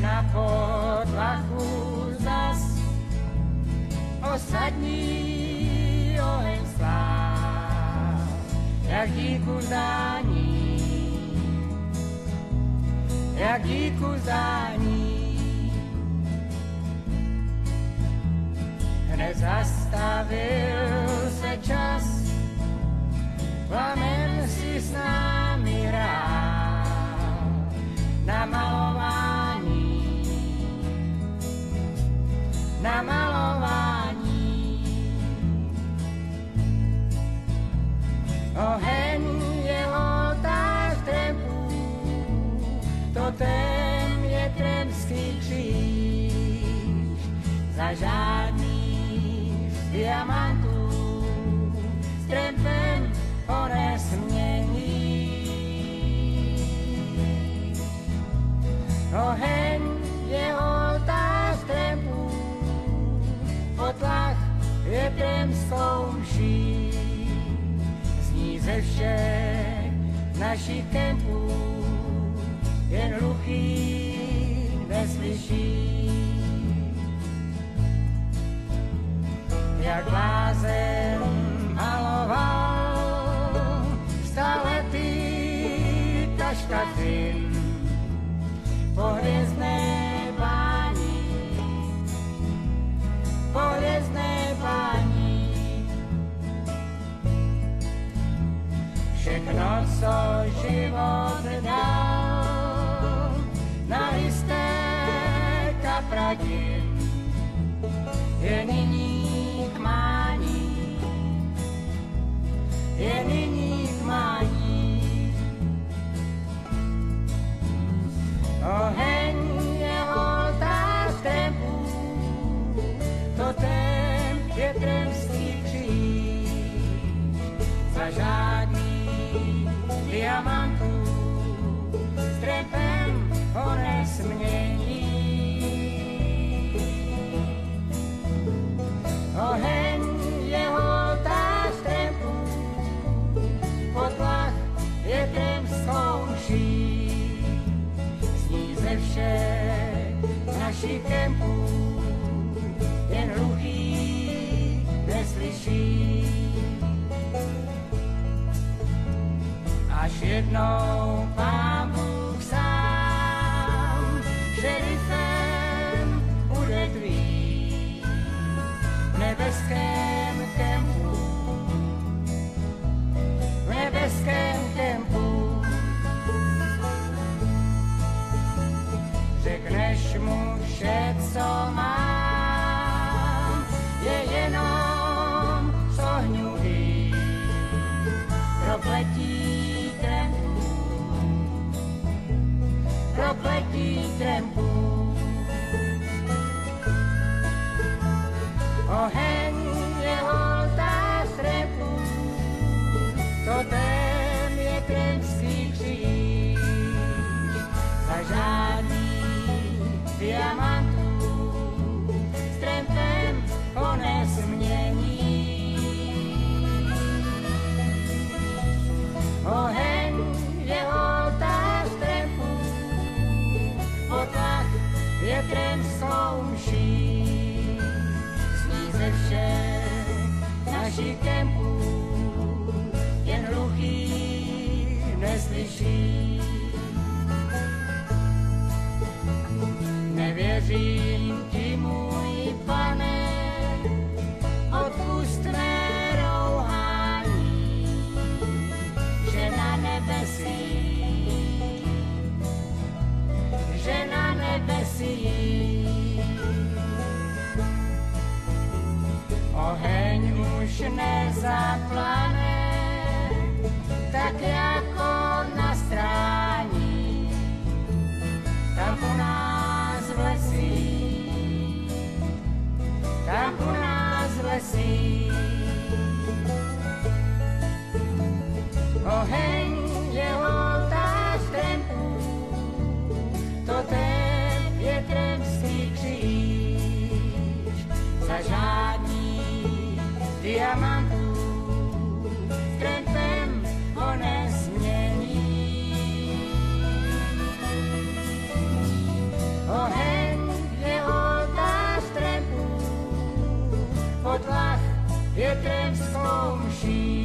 na podlachu zas osadní oheň sláv, jak díku zdání, jak díku zdání. Hned zastavil se čas, plamen si s námi hrál na malování, na malování. Oheň jeho tak trempů, totem je tremský kříž, za žádných diamantů s trempem ho nesmění. Oheň jeho tak trempů, potlach je tremskou mší, zní ze všech našich kempů, jen hluchý neslyší. Jak blázen maloval staletý kaškadrin po hvězdné bání, po hvězdné bání. Všechno, co život dal, na listé kapradin, je nyní k mání, je nyní k mání. Oheň jeho tak trempů, totem je tremský kříž, za žádný diamantů s trempem ho nesmění. Oheň jeho tak trempů, potlach je tremskou mší, zní ze všech našich kempů, jen hluchý neslyší. Až jednou Pán Bůh sám šerifem bude tvým v nebeském kempu, v nebeském kempu. Řekneš mu vše, co mám, je jenom sohnutý propletí krempů, propletí krempů. Oheň jeho tak trempů, totem je tremský kříž, za žádný diamantů s trempem ho nesmění. Oheň jeho tak trempů, potlach je tremskou mší, zní ze všech našich kempů, jen hluchý neslyší. Nevěřím ti, můj Pane, odpusť mé rouhání, že na nebesích, že na nebesích oheň už nezaplane, tak jako na strání, tam u nás v lesích, tam u nás v lesích. Oheň jeho tak trempů, totem je tremský kříž, za žádný diamantů s trempem ho nesmění. Oheň nebeskou mší.